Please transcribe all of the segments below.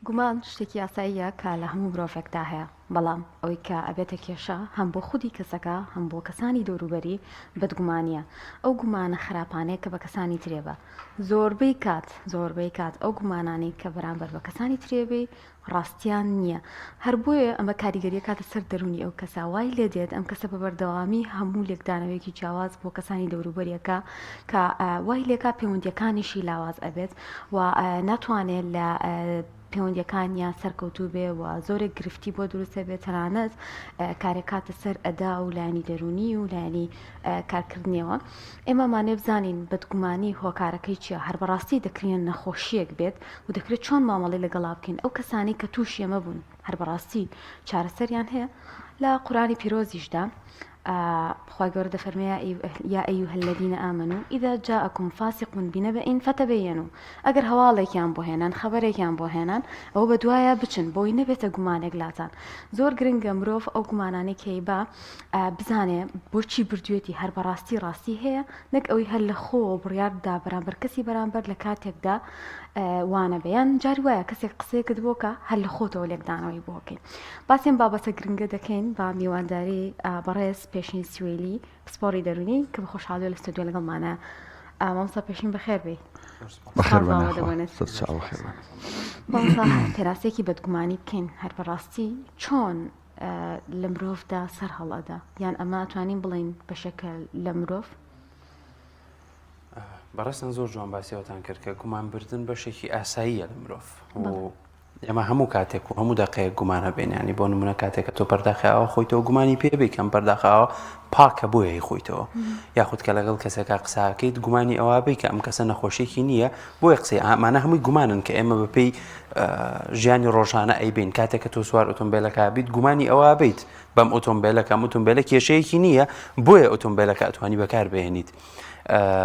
گومان شتێکی یاساییە کە لە هەموو مرۆڤێکدا هەیە، بەڵام ئەوەی کە ئەبێتە کێشە هەم بۆ خودی کەسەکە هەم بۆ کەسانی دەوروبەری بەدگومانیە. ئەو گومانە خراپانەیە کە بە کەسانی ترێبە زۆربەی کات ئەو گومانانی کە بەرامبەر بە کەسانی ترێبی ڕاستیان نییە. هەر بۆیە ئەمە کاریگەریە کاتە سەر دەرونی ئەو کەسا وای لێ دێت ئەم کەسە بە بەردەوامی هەموو لێکدانەوەیەکی جیاواز بۆ کەسانی دەوروبەریەکە کە وای لێکا پەیوەندیەکانیشی لاواز ئەبێت و ناتوانێت لە پەیوەندیەکانیان سەرکەوتوو بێ و زۆرێک گرفتی بۆ دروستە بێت تەنانەت کارێکاتە سەر ئەدا و لایانی دەرونی و لایانی کارکردنیەوە. ئێمەمانێ بزانین بەدگومانی هۆکارەکەی چیە، هەر بەڕاستی دەکرێن نەخۆشیەک بێت و دەکرێت چۆن مامەڵی لەگەڵا بکەین ئەو کەسانی کە تووشی ئەمە بوون هەر بەڕاستی چارەسەریان هەیە. لە قورآنی پیرۆزیشدا خی گەورە دەفەرمێ یا ئەیها الذین آمنوا إذا جاءكم فاسق بنبأ فتبينوا. ئەگەر هەواڵێکیان بۆ هێنان خەبەرێکیان بۆ هێنان ئەوە بە دوایە بچن بۆی نەبێتە گومانێک لاتان. زۆر گرنگە مرۆڤ ئەو گومانانەی کەی بە بزانێ بۆچی بردوێتی هەر بەڕاستی ڕاستی هەیە نەک ئەوەی هەر لە خۆ بڕیاردا بەرامبەر کەسی بەرامبەر لە کاتێکدا وانە بەیان جاری وایە کەسێک قسەیەکت بۆکە هەر لە خۆتەوە لێکدانەوەی بۆکەین. باسێن بابەتە گرنگە دەکەین با میوانداری بەڕێز پێشین سوێلی پسپۆری دەرونی کە بە خۆشحاڵی لە ستودیۆ لەگەڵمانە. مامۆستا پێشین بەخێر بێ. پێراسێکی بەدگومانی بکەین هەر بەڕاستی چۆن لە مرۆڤدا سەر هەڵەدا یان ئەمە توانین بڵین بە شەکل لە مرۆڤ؟ بەڕاستن زۆر جوان باسیەوەتان کرد کە گومانبردن بەشێکی ئاساییە لە مرۆڤ و ئێمە هەموو کاتێک و هەموو دەقەیەک گومان هەبێن، ینی بۆ نمونە کاتێککە تۆ پەرداخەوە خۆیتەوە گومانی پێبێ کەم پەرداخەوە پاکە بۆیە خۆیتەوە، یاخود کە لەگەڵ کەسێکا قساکەیت گومانی ئەوە بێ کە ئەم کەسە نەخۆشیێکی نییە بۆیە قسەی ئامانە هەمووی گومانن کە ئێمە بەپێی ژیانی ڕۆژانە ئەیبین. کاتێککە تۆ سوار ئۆتۆمبیلەکە بیت گومانی ئەوە بیت بەم ئۆتۆمبیلەکە ئۆتۆمبیلە کێشەیەکی نییە بۆیە ئۆتۆمبیلەکە ئەتوانی بەکار بهێنیت.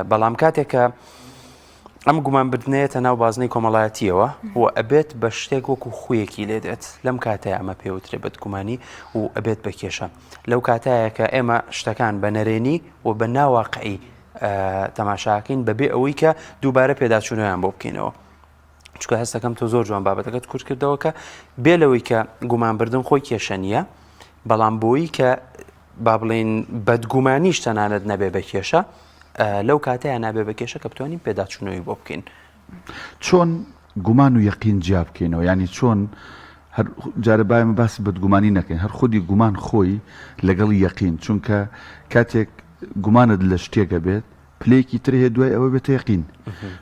بەڵام کاتێکە ئەم گومانبردنەیەتە ناو بازنەی کۆمەڵایەتیەوە و ئەبێت بە شتێک وەکو خویەکی لێ دێت لەم کاتەیە ئەمە پێوترێ بەدگومانی و ئەبێت بە کێشە لەو کاتایە کە ئێمە شتەکان بە نەرێنی و بە ناواقعی تەماشاکەین بەبێ ئەوەی کە دووبارە پێداچوونەوەیان بۆ بکەینەوە. چونکە هەستەکەم تۆ زۆر جوان بابەتەکەت کورت کردەوە کە بێ لەوەی کە گومانبردن خۆی کێشە نییە، بەڵام بۆیی کە با بڵێن بەدگومانیش تەنانەت نەبێ بە کێشە لەو کاتەیە نابێ بە کێشە کە بتوانین پێداچوونەوەی بۆ بکەین. چۆن گومان و یەقین جیا بکەینەوە، ینی چۆن هەر جارە باەمە باسی بەدگومانی نەکەین، هەر خودی گومان خۆی لەگەڵ یەقین، چونکە کاتێک گومانت لە شتێکە بێت پلەیەکی تر هەیە دوای ئەوە بێتە یەقین.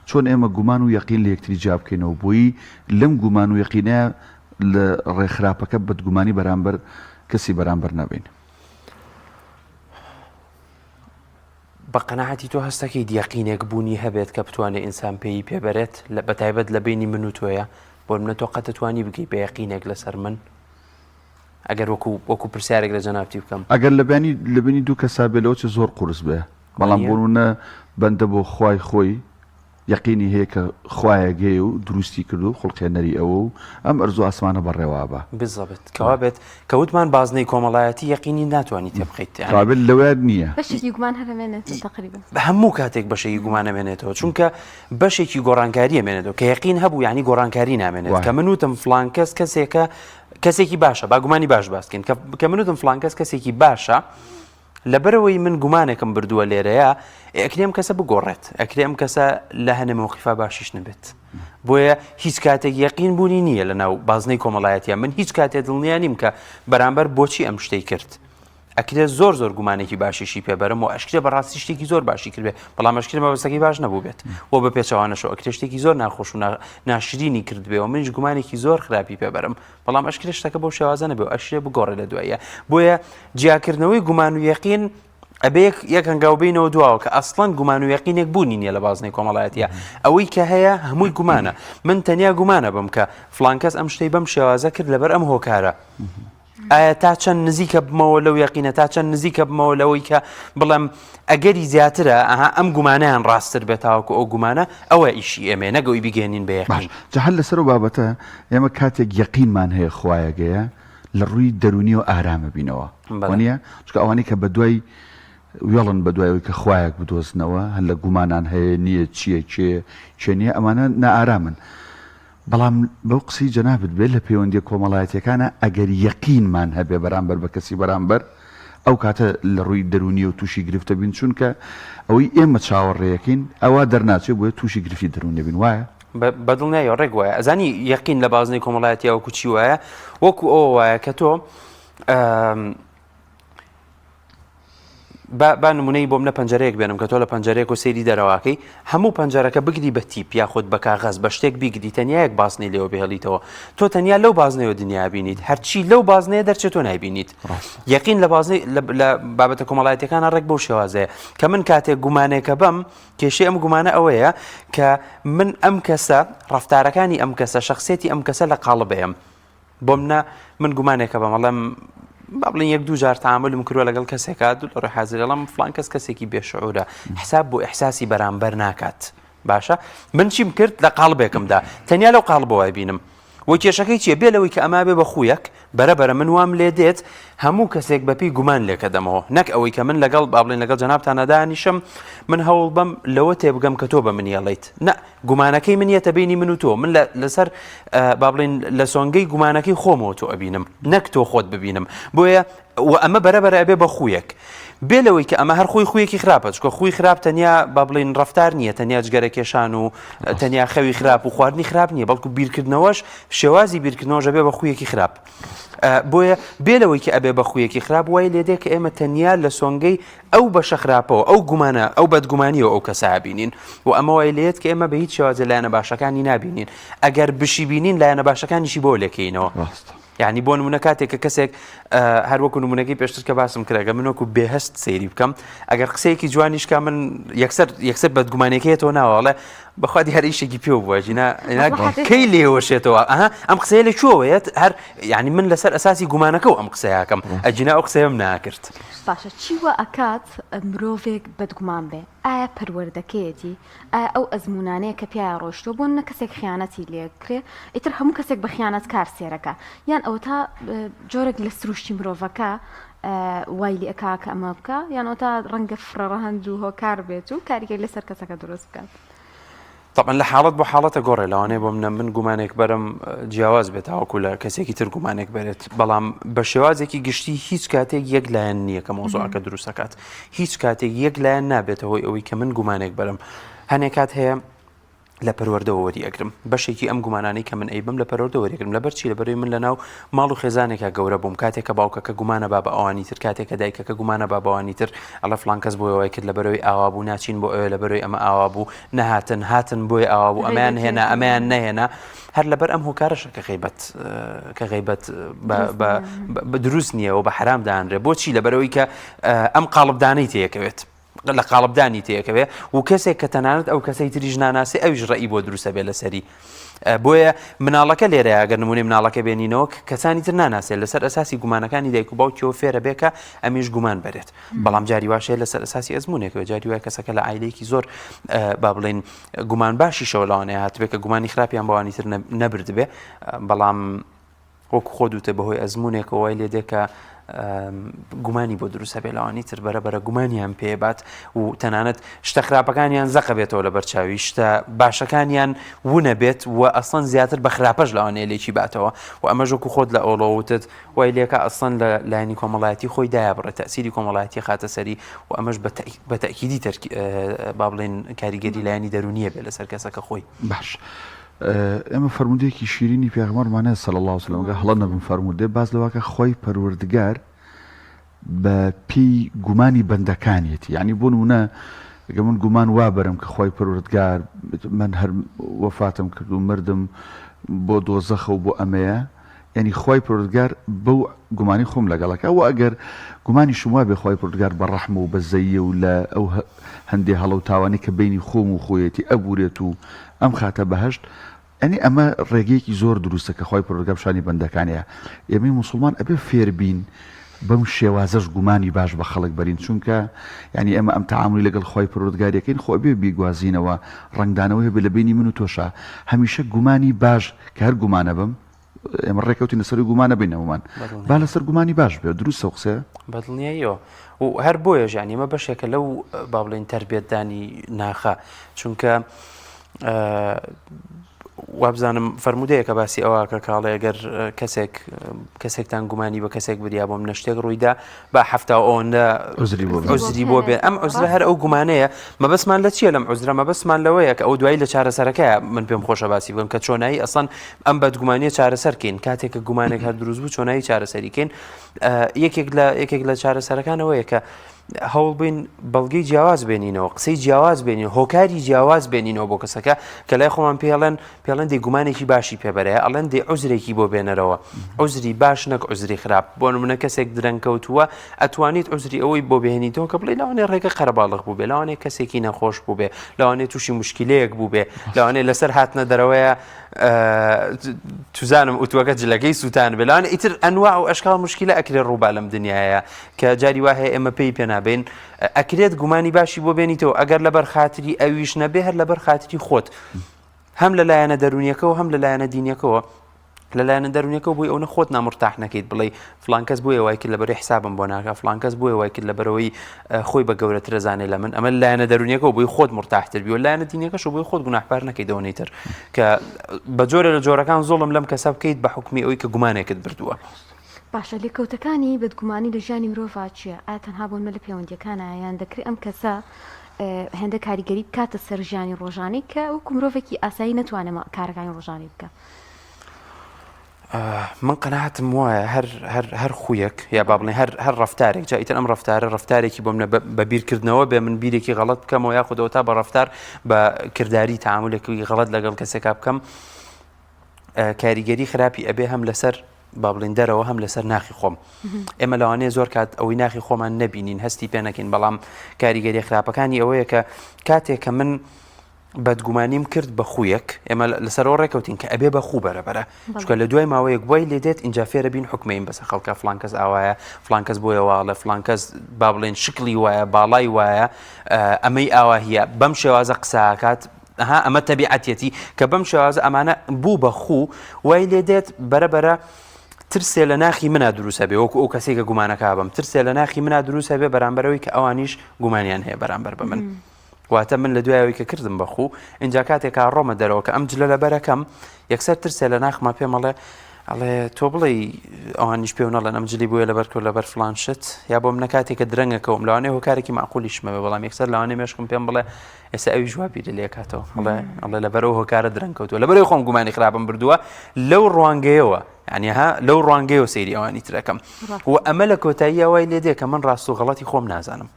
چۆن ئێمە گومان و یەقین لە یەکتری جیا بکەینەوە بۆیی لەم گومان و یەقینەیە لە ڕێکخراپەکە بەدگومانی بەرامبەر کەسی بەرامبەر نەبین. بە قەنەعەتی تۆ هەستەکەی یەقینێک بوونی هەبێت کە بتوانێت ئینسان پێی پێبەرێت بە تایبەت لە بینی من و تۆیە بۆ منە تۆ قەت دەتوانی بگەی بە یەقینێک لەسەر من ئەگەر وەکو پرسیارێک لە جەنابتی بکەم ئەگەر لە بینی دوو کەسا بێلەوە چ زۆر قورس بێ، بەڵام بۆنە بەندە بۆ خوای خۆی یەقینی هەیە کە خوایە گەیە و دروستی کرد و خوڵقێنەری ئەوە و ئەم ئەرزوو ئاسمانە بەڕێوا بە بزەبێت کەوا بێت کەوتمان بازنەی کۆمەڵایەتی یەقینی ناتوانانی تێ بخەیت قابل لەوێ نییە بەشێکی گومان هەرمێنێت تقریبا هەموو کاتێک بەشێکی گومانەمێنێتەوە، چونکە بەشێکی گۆڕانکاری ئەمێنێتەوە کە یەقین هەبوو ینی گۆڕانکاری نامێنێت کە من وتم فلان کەس کەسێکی باشە با گومانی باش باسکەین کە من وتم فلان کەس کەسێکی باشە لەبەرەوەی من گومانێکم بردووە لێرەیە ئەکرێم کەسە بگۆڕێت ئەکرێم کەسە لە هەنە موقیفا باشیش نبێت. بۆیە هیچ کاتێک یەقین بوونی نییە لە ناو بازنەی کۆمەڵایەتیە. من هیچ کاتێک دڵنیا نیم کە بەرامبەر بۆچی ئەم شتەی کرد. ئەکرێت زۆر گومانێکی باشیشی پێبەرم و ئەشکرێ بەڕاستی شتێکی زۆر باشی کردێ بەڵام ئەشکرێ مەبەستەکەی باش نەبوو بێت و بە پێچەوانەشەوە ئەکرێ شتێکی زۆر ناخۆش و ناشرینی کردبێەوە منیش گومانێکی زۆر خراپی پێبەرم بەڵام ئەشکرێ شتەکە بەو شێوازە نەبێ و ئەشکرێ بگۆڕێ لە دوایە. بۆیە جیاکردنەوەی گومان و یەقین ئەبێ یەک هەنگاو بینەوە دواوە کە ئەسڵەن گومان و یەقینێک بوونی نییە لە بازنەی کۆمەڵایەتیە. ئەوەی کە هەیە هەمووی گومانە. من تەنیا گومانە بم کە فلان کەس ئەم شتەی بەم شێوازە کرد لەبەر ئەم هۆکارە. ئایا تا چەند نزیکە بمەوە لەو یەقینە تا چەند نزیکە بمەوە لەوەی کە بڵێم ئەگەری زیاترە ئەم گومانیان ڕاستتر بێت تاوەکو ئەو گومانە ئەوە ئیشی ئێمێ نەگەوی بگەێنین بە یەقین. جەهەل لەسەر و بابەتە ئێمە کاتێک یەقینمان هەیە خوایەگەیە لە ڕووی دەرونی و ئارامە بینەوە وانە چکە ئەوانەی کە بەدوای وێڵن بە دوایەوەی کە خوایەک بدۆزنەوە هەن لە گومانان هەیە نییە چییە چێ نییە ئەمانە نائارامن. بەڵام بەو قسەی جەنابەت بێت لە پەیوەندی کۆمەڵایەتیەکانە ئەگەر یەقینمان هەبێ بەرامبەر بە کەسی بەرامبەر ئەو کاتە لە ڕووی دەرونی و تووشی گرفتە بین چونکە ئەوەی ئێمە چاوەڕێیەکەین ئەوە دەرناچێت بۆیە تووشی گرفتی دەرونی بین وایە بەدڵنیایە ڕێک وایە ئەزانی یەقین لە بازنەی کۆمەڵایەتی وەکو چی وایە وەکو ئەوە وایە کە تۆ با نمونەی بۆم لە پەنجەرەیەک بێنم کە تۆ لە پەنجەرەیەک و سەیری دەرەواکەی هەموو پەنجەرەکە بگری بە تیپ یاخود بە کاغەز بە شتێک بیگری تەنیا یەک بازنەی لێوە بهێڵیتەوە تۆ تەنیا لەو بازنەوە دنیا بینیت هەرچی لەو بازنەیە دەرچێت تۆ نایبینیت یەقین لە بازنەی لە بابەتە کۆمەڵایەتیەکانە ڕێک بەو شێوازەیە کە من کاتێک گومانێکە بەم کێشەی ئەم گومانە ئەوەیە کە من ئەم کەسە ڕەفتارەکانی ئەم کەسە شەخسێتی ئەم کەسە لە قاڵبەیەم بۆ منە من گومانێکە بەمەڵەم با بڵین یەک دوو جار تەعاملم کردووە لەگەڵ کەسێکا دوو لە ڕێی حازرەڵام فڵان کەس کەسێکی بێشعورە حساب بۆ ئیحساسی بەرامبەر ناکات باشە من چیم کرد لە قاڵبێکمدا تەنیا لەو قاڵبەوە بینم وە کێشەکەی چیە بێ لەوەی کە ئەما بێ بە خویەک بەرەبەرە من وام لێ دێت هەموو کەسێک بەپی گومان لێکە دەمەوە نەک ئەوەی کە من لەگەڵ با بڵین لەگەڵ جەنابتانە دانیشم من هەوڵ بەم لەوە تێبگەم کە تۆ بە من یەڵیت نە گومانەکەی منیەتە بینی من و تۆ من لەسەر با بڵین لە سۆنگەی گومانەکەی خۆمەوە تۆ ئەبینم نەک تۆ خۆت ببینم بۆیە و ئەمە بەرەبەرە ئەبێ بە خویەک بێ لەوەی کە ئەمە هەر خۆی خویەکی خراپە چکە خوی خراپ تەنیا با بڵین ڕەفتار نییە تەنیا جگەرە کێشان و تەنیا خەوی خراپ و خواردنی خراپ نییە بەڵکو بیرکردنەوەش شێوازی بیرکردنەوەش ئەبێ بە خویەکی خراپ بۆیە بێ لەوەی کە ئەبێ بە خویەکی خراپ وای لێدێ کە ئێمە تەنیا لە سۆنگەی ئەو بەشە خراپەوە ئەو گومانە ئەو بەدگومانیەوە ئەو کەسە بینین و ئەمە وای لێت کە ئێمە بە هیچ شێوازە لایەنە باشەکانی نابینین ئەگەر بشی بینین لایەنە باشەکانیشی بۆ لەکەینەوە یعنی بۆ نمونە کاتێک کە کەسێک هەر وەکو نمونەکەی پێشتر کە باسم کراگە من وەکو بێهەست سەیری بکەم ئەگەر قسەیەکی جوانیشکە من یەکسەر بەدگومانێکەیەتەوە ناوەڵێ بەخوا دی هەر ئیشێکی پێ بووە ژینا کەی لێوەشێتەوە ئەم قسەیە لە کوێوەیەت هەر یعنی من لەسەر ئەساسی گومانەکە و ئەم قسەیەکەم ئەجینا ئەو قسەیەم ناکرد باشە چیوە ئەکات مرۆڤێک بەدگومان بێ ئایا پەروەردەکەیەتی ئایا ئەو ئەزمونانەیە کە پیاە ڕۆشتۆ بۆ نە کەسێک خیانەتی لێکرێ ئیتر هەموو کەسێک بە خیانەت کار سێرەکە یان ئەو تا جۆرێک لە سروشتی مرۆڤەکە وای لێ ئەکا کە ئەمە بکە یان ئەو تا ڕەنگە فڕەڕەهەند و هۆکار بێت و کاریگەری لەسەر کەسەکە دروست بکات طبعا لە حاڵەت بۆ حاڵەتە گۆڕێ لەوانەیە بۆ من گومانێک بەرم جیاواز بێت تاوەکو لە کەسێکی تر گومانێک بێت بەڵام بە شێوازێکی گشتی هیچ کاتێک یەک لایەن نییە کە مۆزوعەکە دروستەکات هیچ کاتێک یەک لایەن نابێتە هۆی ئەوەی کە من گومانێک بەرم هەنێک کات هەیە لە پەروەردەوە وەریەگرم بەشێکی ئەم گومانانەی کە من ئەیبم لە پەروەردەوە وەریەگرم لەبەرچی لەبەرەوەی من لەناو ماڵ و خێزانێکە گەورە بووم کاتێک کە باوکەکە گومانە با بە ئەوانی تر کاتێک کە دایکەکە گومانە با بەوانی تر ئەڵە فڵان کەس بۆی ئەوەی کرد لەبەرەوەی ئاوا بوو ناچین بۆ ئەوێ لەبەرەوەی ئەمە ئاوا بوو هاتن بۆی ئاوا بوو ئەمەیان هێنا ئەمەیان نەهێنا هەر لەبەر ئەم هۆکارەشە کە غیبەت بە دروست نییە و بە حرام دانرێ بۆچی لەبەرەوەی کە ئەم قاڵبدانەی تێکەوێت لە قاڵبدانی تێکەوێ و کەسێک کە تەنانەت ئەو کەسەی تریژ ناناسی ئەویش ڕێی بۆ دروستە بێ لەسەری بۆیە مناڵەکە لێرەیە ئەگەر نمونەی مناڵەکە بێنینەوە کەسانی تر ناناسێت لەسەر ئەساسی گومانەکانی دایک و باوکیەوە فێرە بێکە ئەمیش گومان بەرێت بەڵام جاری واشەیە لەسەر ئەساسی ئەزمونێکەوە جاری وایە کەسەکە لە عایلەیەکی زۆر با بڵین گومان باشی شەوە لەوانەیە هاتبێ کە گومانی خراپیان بەوانی تر نەبردبێ بەڵام وەکو خۆ دوتە بەهۆی ئەزمونێکەوە وای لێ دێکە گومانی بۆ دروستە بێ لەوانی تر بەرەبەرە گومانیان پێبات و تەنانەت شتە خراپەکانیان زەقە بێتەوە لە بەرچاوی شتە باشەکانیان وونە بێت و ئەسڵەن زیاتر بە خراپەش لەوانەیە لێکی باتەوە و ئەمەش وەکو خۆت لە ئۆڵەوتت وای لێکە ئەسڵەن لە لایەنی کۆمەڵایەتی خۆی دایە بڕێت تەئسیری کۆمەڵایەتی خاتە سەری و ئەمەش بە تەئکیدی با بڵێن کاریگەری لایەنی دەرونیە بێت لەسەر کەسەکە خۆی باش ئێمە فەرمودەیەکی شیرینی پێغەمبەرمانەیە صلی الله علیه و سلم هەڵە نەبن فەرمودێ باز لەوەکە خۆی پەروەردگار بە پێی گومانی بەندەکانیەتی یعنی بۆ نمونە ئەگە من گومان وا بەرم کە خۆی پەروەردگار من هەر وەفاتم کرد و مردم بۆ دۆزەخە و بۆ ئەمەیە یعنی خۆی پەروەردگار بەو گومانی خۆم لەگەڵەکە ئەوە ئەگەر گومانی شما بێ خۆی پەروەردگار بە ڕەحم و بە زەیە و لە ئەو هەندێ هەڵە و تاوانی کە بینی خۆم و خۆیەتی ئەبورێت و ئەم خاتە بەهەشت ئەنی ئەمە ڕێگەیەکی زۆر دروستە کە خۆی پەروەردگار شانی بەندەکانەیە ئێمەی موسڵمان ئەبێ فێر بین بەم شێوازەش گومانی باش بە خەڵک بەرین چونکە یعنی ئەمە ئەم تەعاملی لەگەڵ خۆی پەروەردگارەکەین خۆ بێ بیگوازینەوە ڕنگدانەوەی بێ لە بینی من و تۆشە هەمیشە گومانی باش کە هەر گومانە بم ئێمە ڕێکەوتی لەسەر گومانە بینەوەمان با لەسەر گومانی باش بێ دروستە و قسە بەدڵنیاییەوە و هەر بۆیە ژانی ئەمە بەشێکە لەو با بڵێن تەربیەتدانی ناخە چونکە وابزانم فرمودەیە کە باسی ئەوە کە کاڵێ ئەگەر کەسێکتان گومانی بە کەسێک بریا بۆم نەشتێک ڕوویدا با هەفتا ئەوەندە عوزری بۆ بێن ئەم عوزرە هەر ئەو گومانەیە مەبەسمان لە چیە لەم عوزرە مەبەسمان لەوەیە کە ئەو دوایی لە چارەسەرەکەیە من پێم خۆشە باسی بم کە چۆنایی ئەسڵەن ئەم بەدگومانیە چارەسەرکەین کاتێک کە گومانێک هەر دروست بوو چۆنایی چارەسەریکەین یەکێک لە چارەسەرەکانەوەیە کە هەوڵ بین بەڵگەی جیاواز بێنینەوە قسەی جیاواز بێنین هۆکاری جیاواز بێنینەوە بۆ کەسەکە کە لای خۆمان پێڵێن دێ گومانێکی باشی پێبەرەیە ئەڵێن دێ عوزرێکی بۆ بێنەرەوە عوزری باش نەک عوزری خراپ بۆ نمونە کەسێک درەنکەوتووە ئەتوانیت عوزری ئەوەی بۆ بهێنیتەوە کە بڵێ لەوانێ ڕێگە قەرەباڵغ بوو بێ لەوانێ کەسێکی نەخۆش بوو بێ لەوانێ تووشی مشکلەیەک بوو بێ لەوانێ لەسەر هاتنە دەرەوەیە توزانم ئوتوەکە جلەکەی سووتان بێ لەوانێ ئیتر ئەنواع و ئەشکال مشکلە ئەکرێ ڕووبا لەم دنیاە کە جاری وایە ئێمە پێی پێنابێن ئەکرێت گومانی باشی بۆ بێنیتەوە ئەگەر لەبەر خاتری ئەویش نەبێ هەر لەبەر خاتری خۆت هەم لەلایەنە دەرونیەکەەوە هەم لەلایەنە دینیەکەەوە لەلایەنە دەرونیەکەەوە بۆی ئەوە خۆت نامرتاح نەکەیت بڵێ فلان کەس بۆیە وای کرد لەبەرەوەی حسابم بۆ ناکە فلان کەس بۆیە وای کرد لەبەرەوەی خۆی بە گەورەترە زانێ لە من ئەمە لایەنە دەرونیەکەەوە بۆی خۆت مرتاحتر بی و لایەنە دینیەکەش بۆی خۆت گوناحبار نەکەیتەوەنیتر کە بە جۆرە لە جۆرەکان زۆڵم لەم کەسە بکەیت بە حکمی ئەوەی کە گومانێکت بردووە. باشە لێکەوتەکانی بەدگومانی لە ژیانی مرۆڤ چییە؟ ئایا تەنها بۆنمە لە پەیوەندیەکانە یان دەکرێت ئەم کەسە هێندە کاریگەری بکاتە سەر ژیانی ڕۆژانەی کە وەکو مرۆڤێکی ئاسایی نەتوانێت کارەکانی ڕۆژانەی بکە؟ من قەناعەتم وایە هەر خویەک یا با بڵێن هەر ڕەفتارێک جا ئیتر ئەم ڕەفتارێکی بۆ منە بە بیرکردنەوە بێ من بیرێکی غەڵەت بکەمەوە یاخودەوە تا بە ڕەفتار بە کردداری تعاملێکی غەڵەت لەگەڵ کەسێکا بکەم کاریگەری خراپی ئەبێ هەم لەسەر با بڵێن دەرەوە هەم لەسەر ناخی خۆم ئێمە لەوانەیە زۆر کات ئەوەی ناخی خۆمان نەبینین هەستی پێ نەکەین بەڵام کاریگەری خراپەکانی ئەوەیە کە کاتێک کە من بەدگومانیم کرد بە خویەک ئێمە لەسەرەوە ڕێکەوتین کە ئەبێ بە خوو بەرەبەرە چکە لە دوای ماوەیەک بۆی لێ دێت اینجا فێرە بین حکمین بەسە خەڵکە فلان کەس ئاوایە فلان کەس بۆیە واڵە فلان کەس با بڵێن شکلی وایە باڵای وایە ئەمەی ئاوا هیە بەم شێوازە قساکات ئەمە تەبیعەتێتی کە بەم شێوازە ئەمانە بوو بە خوو وای لێ دێت بەرەبەرە ترسێ لە ناخی منە دروستە بێ وەکو ئەو کەسێکە گومانەکە بم ترسێ لە ناخی منە دروستە بێ بەرامبەرەوەی کە ئەوانیش گومانیان هەیە بەرامبەر بە من واتە من لە دوایەوەی کە کردم بەخوو اینجا کاتێکا ڕۆمە دەرەوە کە ئەم جلە لەبەرەکەم یەکسەر ترسێ لە ناخما پێمەڵێ ئەڵێ تۆ بڵێ ئەوانیش پێ نەڵێن ئەم جلی بووە لەبەر کە لەبەر فلان شت یا بۆ منە کاتێکە درەنگەکەوم لەوانەیە هۆکارێکی معقولیشمەوێ بەڵام یەکسەر لەوانەیە مێشکم پێم بڵێ ئێستا ئەوی ژوا بیرە لێ کاتەوە ئەڵێ لەبەرەوە هۆکارە درەنگکەوتووە لەبەرەوەی خۆم گومانی خراپم بردووە لەو ڕوانگەیەوە یعنی لەو ڕوانگەیەوە سەیری ئەوانی ترەکەم و ئەمە لە کۆتایی ئەوەی لێ دێ کە من ڕاست و غەڵەتی خۆم نازانم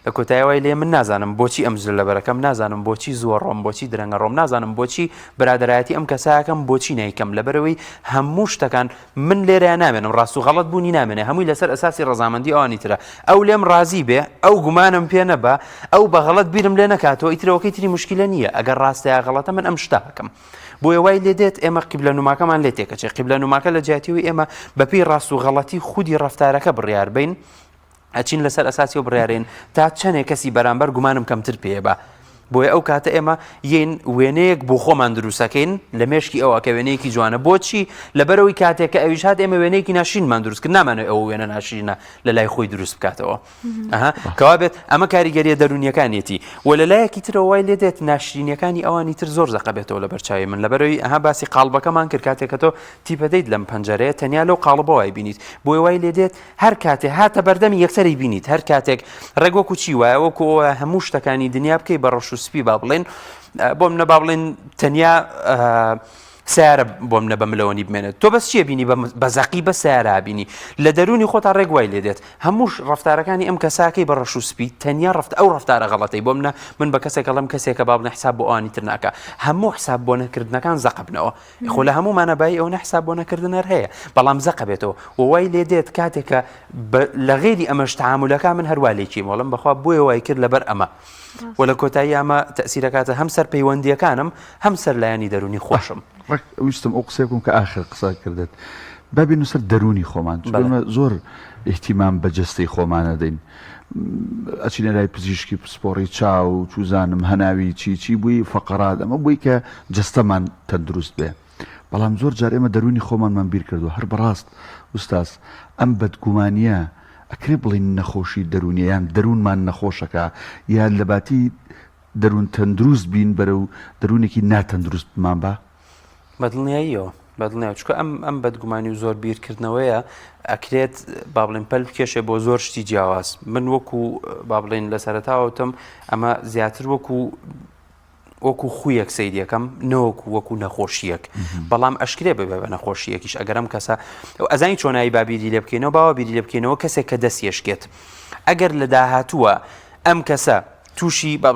لە کۆتاییەوەی لێ من نازانم بۆچی ئەم جلە لەبەرەکەم نازانم بۆچی زۆر ڕۆم بۆچی درەنگە ڕۆم نازانم بۆچی برادەرایەتی ئەم کەسایەکەم بۆچی نیکەم لەبەرەوەی هەموو شتەکان من لێرە نامێنم ڕاست و غەڵەت بوونی نامێنێ هەمووی لەسەر ئەساسی ڕەزامەندی ئەوانی ترە ئەو لێم ڕازی بێ ئەو گومانم پێ نەبا ئەو بە غەڵەت بیرم لێ نەکاتەوە ئیترەوەکەی تری مشکلە نییە ئەگەر ڕاستەیە غەڵەتە من ئەم شتە بکەم بۆیە وای لێ دێت ئێمە قیبلە نوماکەمان لێ تێکەچێت قیبلە نوماکە لە جیاتیەوەی ئێمە بەپێی ڕاست و غەڵەتی خودی ڕەفتارەکە بڕیار بین ئەچین لەسەر ئەساسی و بڕیارێن تا چەندێک کەسی بەرامبەر گومانم کەمتر پێ بە بۆیە ئەو کاتە ئێمە یەن وێنەیەک بۆ خۆمان دروستەکەین لە مێشکی ئەوە کە وێنەیەکی جوانە بۆچی لەبەرەوەی کاتێک کە ئەویش هات ئێمە وێنەیەکی ناشینمان دروست کرد نامانێت ئەو وێنە ناشینە لە لای خۆی دروست بکاتەوە کەوا بێت ئەمە کاریگەریە دەرونیەکانیەتی و لە لایەکی ترەوە وای لێ دێت ناشرینیەکانی ئەوانی تر زۆر زەقە بێتەوە لە بەرچاوی من لەبەرەوەی باسی قاڵبەکەمان کرد کاتێک کە تۆ تیپەدەیت لەم پەنجەرەیە تەنیا لەو قاڵبەوەی بینیت بۆی وای لێ دێت هەر کاتێ هاتە بەردەمی یەکسەری بینیت هەر کاتێک ڕێگوەکو چی وایە وەکو هەموو شتەکانی دنیا بکەی بە ڕەش و سپی با بڵێن بۆ منە با بڵێن تەنیا سیارە بۆ منە بەملەوەنی بمێنێت تۆ بەس چیە بینی بە زەقی بە سیارە بینی لە دەرونی خۆتا ڕێگوای لێ دێت هەمووش ڕەفتارەکانی ئەم کەساکەی بە ڕەش و سپی تەنیا ئەو ڕەفتارە غەڵەتەی بۆ منە من بە کەسێکە لەم کەسێکە با بڵێن حساب بۆ ئەوانی تر ناکە هەموو حساب بۆ نەکردنەکان زەق بنەوە خۆ لە هەموومانە بای ئەو نەحساب بۆ نەکردنەر هەیە بەڵام زەق بێتەوە وای لێ دێت کاتێکە لە غێری ئەمەش تەعاملەکە من هەروە لێکی وەڵام بەخوا بۆیە وای کرد لەبەر ئەمە و لە کۆتایی ئەمە تەسیرەکاتە هەم سەر پەیوەندیەکانم هەم سەر لایەنی دەرونی خۆشم ویستم ئەو قسە بکەم کە ئاخر قسە کردێت بابین سەر دەرونی خۆمان زۆر احتیمام بە جەستەی خۆمانە دەین ئەچینە لای پزیشکی پسپۆڕی چاو چوزانم هەناوی چی بووی فەقەرات ئەمە بووی کە جەستەمان تەندروست بێ بەڵام زۆر جار ئێمە دەرونی خۆمانمان بیر کردو هەر بەڕاست وستاس ئەم بەدگومانیە ئەکرێ بڵین نەخۆشی دەرونیان دەروونمان نەخۆشەکە یان لەباتی دەروون تەندروست بین بەرە و دەروونێکی ناتەندروست بمان بە بەدڵنیاییەوە چکە ئەم بەدگومانی و زۆر بیرکردنەوەیە ئەکرێت با بڵێن پەل بکێشێ بۆ زۆر شتی جیاواز. من وەکو با بڵێن لە سەرەتاوەتم ئەمە زیاتر وەکو خویەک سەیریەکەم نەوەکو وەکو نەخۆشیەک، بەڵام ئەشکرێ ببێ بە نەخۆشیەکیش. ئەگەر ئەم کەسە ئەزانی چۆنایی بابیری لێ بکەینەوە، باوە بیری لێ بکەینەوە کەسێک کە دەستێشکێت ئەگەر لە داهاتووە ئەم کەسە تووشی با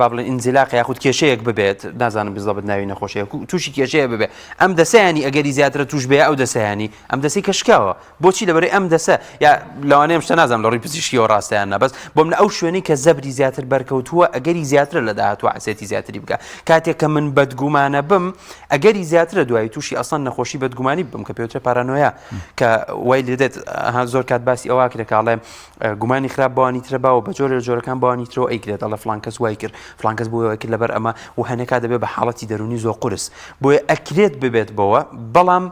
بڵێن ئینزیلاق یاخود کێشەیەک ببێت، نازانم بزڵبت ناوی نەخۆشیە، تووشی کێشەیە ببێ، ئەم دەسەیانی ئەگەری زیاترە توش بێ ئەو دەسەیانی ئەم دەسی کەشکاوە. بۆچی؟ لەبەرەی ئەم دەسە یا لەوانەیە شتە نازانم لە ڕووی پزیشکیەوە ڕاستیان نە، بەس بۆ من ئەو شوێنەی کە زەبری زیاتر بەرکەوتووە ئەگەری زیاترە لە داهاتوە عسێتی زیاتری بکە. کاتێک کە من بەدگومانە بم ئەگەری زیاترە دوایی تووشی ئەسڵەن نەخۆشی بەدگومانی بم کە پێوترە پارانۆیە، کە وای لێدێت زۆر کات باسی ئەوە کرێت کاڵێ گومانی خراپ بەوانی ترە باوە بە جۆرە جۆرەکان بەوانی ترەوە ئەیگرێت ئەڵە فڵان کەس وای کرد، فڵان کەس بۆ کرد لەبەر ئەمە و هەنێکا دەبێت بە حاڵەتی دەرونی زۆر قورس، بۆیە ئەکرێت ببێت بەوە. بەڵام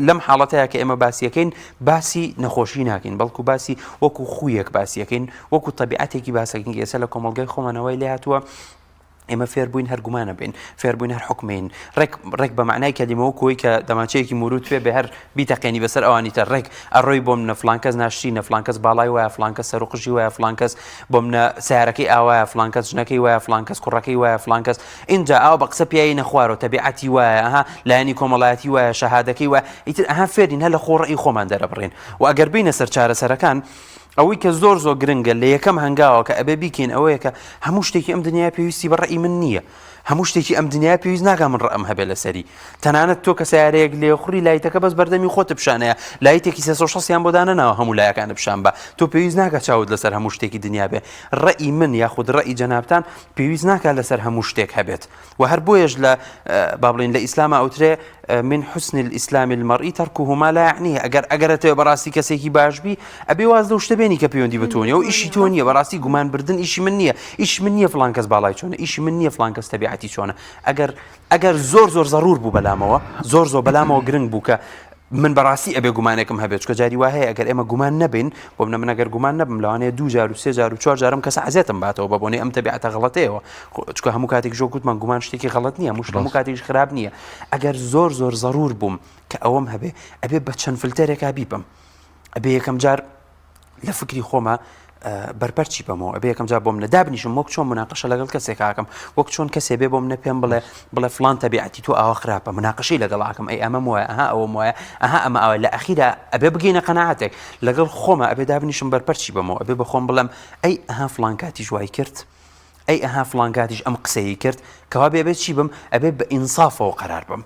لەم حاڵەتەیە کە ئێمە باسیەکەین باسی نەخۆشی ناکەین، بەڵکو باسی وەکو خویەک باسیەکەین، وەکو تەبیعەتێکی باسەکەین. ئێستا لە کۆمەڵگەی خۆمانەوەی لێ هاتووە ئێمە فێر بووین هەر گومانە بین، فێر بووین هەر حکمین، ڕێک بە معنای کەلیمەوە کۆی کە دەماچەیەکی مورود پێ بە هەر بیتەقێنی بەسەر ئەوانی تر ڕێک ئەڕۆی بۆم نە فڵان کەس ناشتینە، فڵان کەس باڵای وایە، فڵان کەس سەرقژی وایە، فڵان کەس بۆم نە سیارەکەی ئاوایە، فڵان کەس ژنەکەی وایە، فڵان کەس کوڕەکەی وایە، فڵان کەس اینجا ئاو بە قسە پیایی نەخوارەوە تەبیعەتی وایە، ئەها لایەنی کۆمەڵایەتی وایە، شەهادەکەی وایە، ئیتر ئەها فێرین هەر لە خۆڕەئی خۆمان دەرەبڕین. و ئەگەر بینە سەر چارەسەرەکان ئەوەی کە زۆر گرنگە لە یەکەم هەنگاوە کە ئەبێ بیکەین ئەوەیە کە هەموو شتێکی ئەم دنیا پێویستی بە ڕێی من نییە، هەموو شتێکی ئەم دنیا پێویست ناکە من ڕەم هەبێ لەسەری. تەنانەت تۆ کە سیارەیەک لێ خوڕی لایتەکە بەس بەردەمی خۆت بشانەیە، لایتێکی 360 بۆ دانەناوە هەموو لایەکان بشان بە، تۆ پێویست ناکە چاوت لەسەر هەموو شتێکی دنیا بێ. ڕێی من یاخود ڕێی جەنابتان پێویست ناکە لەسەر هەموو شتێک هەبێت. و هەر بۆیەش لە با بڵێن لە ئیسلامە ئەوترێ من حسن الإسلام المرئي تركه ما لا يعنيه. ئەگەر تۆ بەڕاستی کەسێکی باشبی ئەبێ واز لەو شتە بێنی کە پەیوەندی بە تۆ نییە و ئیشی تۆ نییە، بەڕاستی گومان بردن ئیشی من نییە، ئیش من نییە فڵان کەس باڵای چۆنە، ئیشی من نییە فڵان کەس تەبیعەتی چۆنە. ئەگەر زۆر زەڕور بوو بەلامەوە، زۆر بەلامەوە گرنگ بوو کە من بەڕاستی ئەبێ گومانێکم هەبێت، چکە جاری وا هەیە ئەگەر ئێمە گومان نەبین، بۆ من ئەگەر گومان نەبم لەوانەیە 2 جار و 3 جار و 4 جارم کەس عەزێتم باتەوە بە بۆنەی ئەم تەبیعەتە غەڵەتەیەوە، چکە هەموو کاتێک ژۆ گوتمان گومان شتێکی غەڵەت نییە، هەموو کاتێکش خراپ نییە. ئەگەر زۆر زەڕور بووم کە ئەوەم هەبێ ئەبێ بە چەند فلتەرێکا بیبم، ئەبێ یەکەم جار لە فکری خۆمە بەرپەرچی بەمەوە، ئەبێ یەکەم جار بۆم نەدابنیشم وەک چۆن مناقەشە لەگەڵ کەسێک ئاکەم، وەک چۆن کەسێ بێ بۆم نەپێم بڵێ فڵان تەبیعەتی تۆ ئاوا خراپە، مناقەشەی لەگەڵ ئاکەم، ئەی ئەمەم وایە، ئەها ئەوەم وایە، ئەها ئەمە ئەوە. لە ئەخیرا ئەبێ بگەینە قەناعەتێک لەگەڵ خۆمە، ئەبێ دابنیشم بەرپەرچی بەمەوە، ئەبێ بە خۆم بڵێم ئەی ئەها فڵان کاتیش وای کرد، ئەی ئەها فڵان کاتیش ئەم قسەی کرد، کەوا بێ چی بم، ئەبێ بە ئینسافەوە قەرار بم،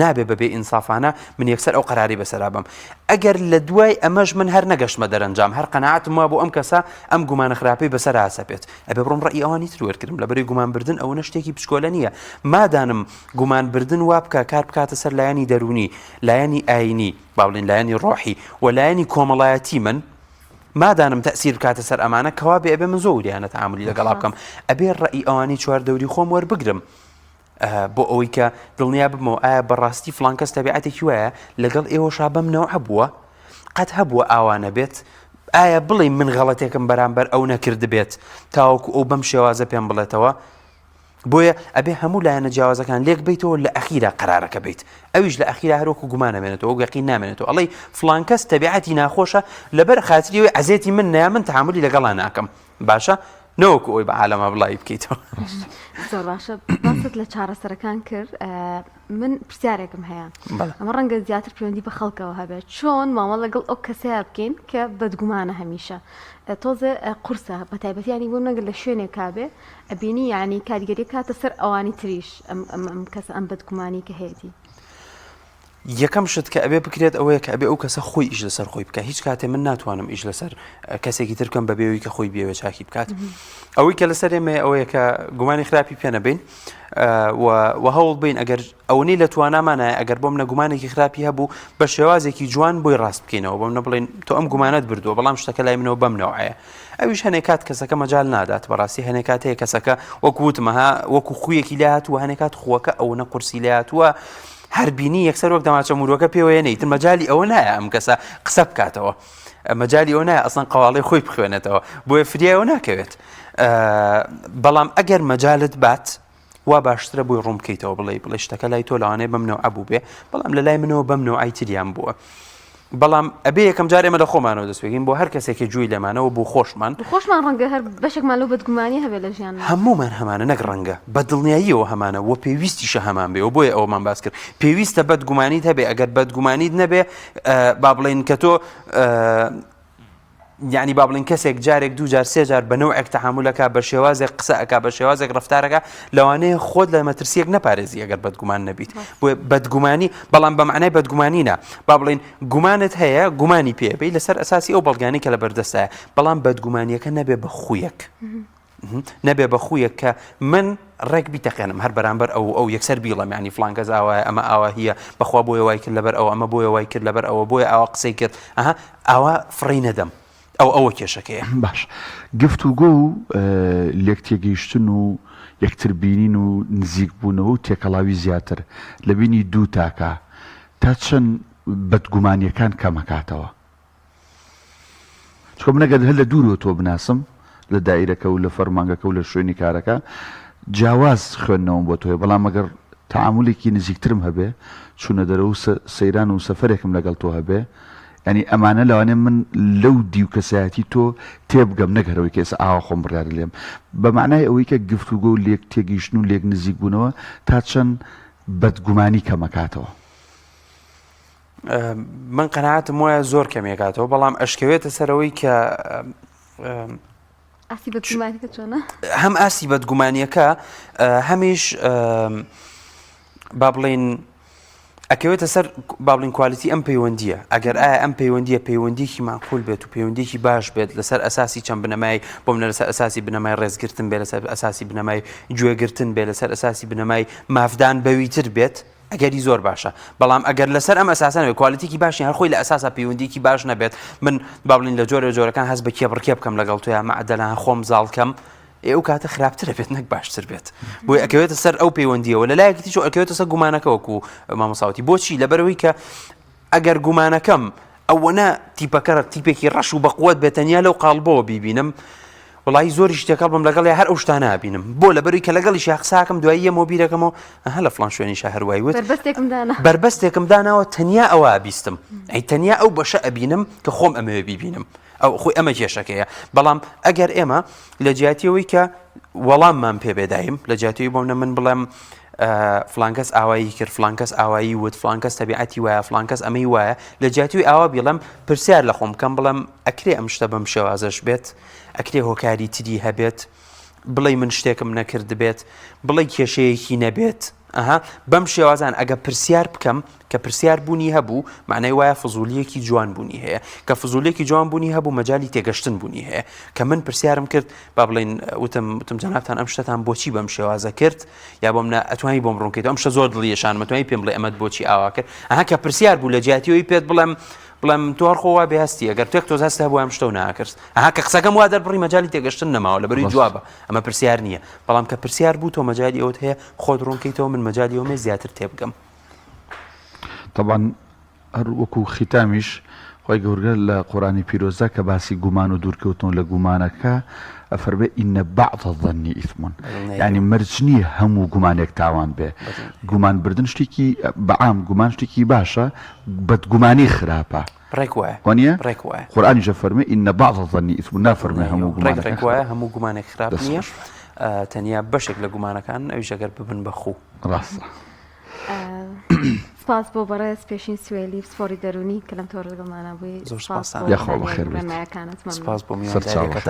نابێ بەبێ ئینسافانە من یەکسەر ئەو قەراری بەسەرا بم. ئەگەر لە دوای ئەمەش من هەر نەگەشتمە دەرەنجام، هەر قەناعەتم وا بۆ ئەم کەسە ئەم گومانە خراپەی بەسەر ئاسەپێت، ئەبێ بڕۆم ڕێی ئەوانی تر وەرگرم، لەبەرەی گومان بردن ئەوە شتێکی پشکۆلە نییە. مادانم گومان بردن وا بکە کار بکاتە سەر لایەنی دەرونی، لایەنی ئاینی، با بڵێن لایەنی ڕۆحی و لایەنی کۆمەڵایەتی من، مادانم تەسیر بکاتە سەر ئەمانە کەوا بێ ئەبێ من زۆریانە تەعاملی لەگەڵا بکەم، ئەبێ ڕێی ئەوانی چواردەوری خۆم وەربگرم بۆ ئەوەی کە دڵنیا بمەوە ئایا بەڕاستی فڵان کەس تەبیعەتێکی وایە لەگەڵ ئێوەشا بەمنەوە هەبووە، قەت هەبووە ئاوانە بێت، ئایا بڵێ من غەڵەتێکم بەرامبەر ئەو نەکرد بێت تاوەکو ئەو بەم شێوازە پێم بڵێتەوە. بۆیە ئەبێ هەموو لایەنە جیاوازەکان لێک بیتەوە لە ئەخیرا قەرارەکە بیت، ئەویش لە ئەخیرا هەروەکو گومانەمێنێتەوە و یەقین نامێنێتەوە، ئەڵێ فڵان کەس تەبیعەتی ناخۆشە لەبەر خاتریەوەی عەزێتی من نەیە، من تەحاملی لەگەڵا ناکەم، باشە نەوەکو ئەوی بە عالەمە بڵای بکەیتەوە. زۆر باشە، باست لە چارەسەرەکان کرد. من پرسیارێکم هەیە، ئەمە ڕەنگە زیاتر پەیوەندی بە خەڵکەوە هەبێت، چۆن مامەڵ لەگەڵ ئەو کەسەیە بکەین کە بەدگومانە هەمیشە تۆزە قورسە بە تایبەتیانی بۆ نەگەر لە شوێنێک کابێ ئەبینی یعنی کاریگەری کاتە سەر ئەوانی تریش ئەم کەسە ئەم بەدگومانی کە هەیەی. یەکەم شت کە ئەبێ بکرێت ئەوەیە کە ئەبێ ئەو کەسە خۆی ئیش لەسەر خۆی بکە، هیچ کاتێ من ناتوانم ئیش لەسەر کەسێکی ترکەم بەبێەوەی کە خۆی بێوە چاکی بکات. ئەوەی کە لەسەر ئێمە ئەوەیە کە گومانی خراپی پێ نەبین و هەوڵ بین ئەگەر ئەوەی لە توانامانایە ئەگەر بۆم نە گومانێکی خراپی هەبوو بە شێوازێکی جوان بۆی ڕاست بکەینەوە، بۆم نەبڵێن تۆ ئەم گومانەت بردووە بەڵام شتەکە لای منەوە بەم نەوعەیە. ئەویش هەنێک کات کەسەکە مەجال نادات، بەڕاستی هەنێک کات هەیە کەسەکە وەکو وتمەها وەکو خویەکی لای هاتووە، هەنێک کات خوەکە ئەو نە قورسی لای هاتووە هەربینی یەکسەر وەک دەماچە مرۆکە پێوەیە نەیتر مەجالی ئەوە نایە ئەم کەسە قسە بکاتەوە، مەجالی ئەوە نایە ئەسڵەن قەواڵەی خۆی بخوێنێتەوە، بۆیە فریایەوە ناکەوێت. بەڵام ئەگەر مەجالت بات وا باشترە بۆی ڕوون بکەیتەوە بڵێ شتەکە لای تۆ لەوانەیە بەم نەوع بوو بێ بەڵام لە لای منەوە بەم نەوعی تریان بووە بەڵام ئەبێ یەکەم جار ئێمە لە خۆمانەوە دەستێکین بۆ هەر کەسێکی جووی لەمانەوە بۆ خۆشمان ڕەنگە هەر بەشێکمان لەو بەدگومانی هەبێت لە ژیان هەمومان هەمانە نەک ڕەنگە بە دڵنیاییەوە هەمانە وە پێویستیشە هەمان بێ و بۆیە ئەومان باس کرد پێویستە بەدگومانیت هەبێ ئەگەر بەدگومانیت نەبێ با بڵێن کە تۆ یعنی با بڵێن کەسێک جارێک دوو جار سێ جار بە نەوعێک تەحامولەکە بە شێوازێک قسەکە بە شێوازێک ڕەفتارەکە لەوانەیە خۆت لە مەترسیەک نەپارێزی ئەگەر بەدگومان نەبیت بۆ بەدگومانی بەڵام بە معنای بەدگومانینە با بڵێن گومانت هەیە گومانی پێبێ لەسەر ئەساسی ئەو بەڵگانی کە لە بەردەستایە بەڵام بەدگومانیەکە نەبێ بە خویەک نەبێ بە خویەک کە من ڕێک بیتەقێنم هەر بەرامبەر ئەو یەکسەر بیڵم ینی فلانکەس ئاوایە ئەمە ئاوا هیە بەخوا بۆیە وای کرد لەبەر ئەو ئەمە بۆیە وای کرد لەبەر ئەوە بۆیە ئاوا قسەی کرد ئاوا فڕی نەدەم ئەوە کێشەکەیە باش گفتوگۆ و لێک تێگەیشتن و یەکتر بینین و نزیک بوونەوە و تێکەڵاوی زیاتر لە بینی دوو تاکە تا چەند بەدگومانیەکان کەمەکاتەوە چکە منەگەر هەر لە دوورەوە تۆ بناسم لە دایرەکە و لە فەرمانگەکە و لە شوێنی کارەکە جیاواز خوێندنەوە بۆ تۆیە بەڵام ئەگەر تەعامولێکی نزیکترم هەبێ چوونە دەرەوە سەیران و سەفەرێکم لەگەڵ تۆ هەبێ ینی ئەمانە لەوانێ من لەو دی و کەسایەتی تۆ تێبگەم نەگەرەوەی کەس ئاوا خۆم بڕیار لێم بە معنای ئەوەی کە گفتوگۆ و لێک تێگەیشتن و لێک نزیک بوونەوە تا چەند بەدگومانی کەمەکاتەوە من قەناعەتم وایە زۆر کەمێکاتەوە بەڵام ئەشکەوێتە سەرەوەی کە هەم ئاسی بەدگومانیەکە هەمیش با بڵێن ئەکەوێتە سەر با بڵین کوالیتی ئەم پەیوەندیە ئەگەر ئایا ئەم پەیوەندیە پەیوەندیکی ماقول بێت و پەیوەندیکی باش بێت لەسەر ئەساسی چەند بنەمای بۆم لەسەر ئەساسی بنەمای ڕێزگرتن بێت لەسەر ئەساسی بنەمای گوێگرتن بێت لەسەر ئەساسی بنەمای مافدان بەویتر بێت ئەگەری زۆر باشە بەڵام ئەگەر لەسەر ئەم ئەساسانەوە کوالیتیکی باشی هەر خۆی لە ئەساسا پەیوەندیکی باش نەبێت من با بڵین لە جۆرەکان هەست بە کێبڕکێ بکەم لەگەڵ تۆ یا مەعدەلان خۆم زاڵکەم ئێو کاتە خراپترە بێت نەک باشتر بێت بۆی ئەکەوێتە سەر ئەو پەیوەندیەوە لە لایەکی تیش ئەکەوێتە سەر گومانەکەوەکو مامۆساوتی بۆچی لەبەرەوەی کە ئەگەر گومانەکەم ئەوەنە تیپەکە تیپێکی ڕەش و بەقوت بێتەنیا لەو قاڵبەوە بیبینم وڵی زۆری شتێکە بم لەگەڵ هەر ئەو شتانە بینم بۆ لەبەروی کە لەگەڵی قساکەم دوایی یەمەوە بیرەکەمەوە هە لە فڵان شوێنی شەهروایی وت بربەستێکم داناوە تەنیا ئەوە بیستم ئەی تەنیا ئەو بەشە ئەبینم کە خۆم ئەمەوێ بیبینم ئەو خۆی ئەمە کێشەکەیە بەڵام ئەگەر ئێمە لە جیاتیەوەی کە وەڵاممان پێ بێدایم لە جیاتیەوەی بۆم من بڵێم فلانکەس ئاوایی کرد فلانکەس ئاوایی وت فلانکەس تەبیعەتی وایە فلانکەس ئەمەی وایە لە جیاتیەوەی ئاوا بیڵم پرسیار لە خۆم بکەم بڵێم ئەکرێ ئەم شتە بەم شێوازەش بێت ئەکرێ هۆکاری تری هەبێت بڵێ من شتێکم نەکرد بێت بڵێ کێشەیەکی نەبێت بەم شێوازان ئەگە پرسیار بکەم کە پرسیار بوونی هەبوو معنای وایە فزولیەکی جوان بوونی هەیە کە فزولیەکی جوان بوونی هەبوو مەجای تێگەشتن بوونی هەیە کە من پرسیارم کرد با بڵێن وتم جەنابتان ئەم شتتان بۆچی بەم شێوازە کرد یا بۆم ئەتوانی بۆم ڕوونکەیت ئەم شە زۆر دڵیەشان مەتوانی پێم بڵێ ئەمەت بۆچی ئاوا کرد کە پرسیار بوو لە جیاتیەوەی پێت بڵێم تۆ خۆوا بێهستی ئەگەر تێک تۆ هەستا بۆ ئەم شتە و ناکرد کە قسەکەم وا دەربڕی مەجای تێگەشتن نەماوە لەبەری جوابە ئەمە پرسیار نییە بەڵام کە پرسیار بوو تۆ مەجای ئەوت هەیە خۆت ڕوونکەیتەوە من مەجای ئەومێ زیاتر تێبگەم طبعا هەر وەکو ختامیش خۆی گەورگە لە قورآانی پیرۆزە کە باسی گومان و دوورکەوتن لە گومانەکە ئەفەرمێ ئینە بعض الظن ئیثم یعنی مەرج نییە هەموو گومانێک تاوان بێ گومان بردن شتێکی بەعام گومان شتێکی باشە بەدگومانی خراپە وانە قورآنیش ئەفەرمێ ئینە بعض الظن ئیثم نافەرمێ هەموو گومانێک وایە هەموو گومانێک خراپ نییە تەنیا بەشێک لە گومانەکان ئەویش ئەگەر ببن بەخوو ڕاستە سپاس بۆ بەڕێز پێشین سوێلی سپۆری دەرونی کە لەم تۆڕ لەگەڵمانە بووی یاخوا بەخێر بێت سپاس بۆ میوانەکەتان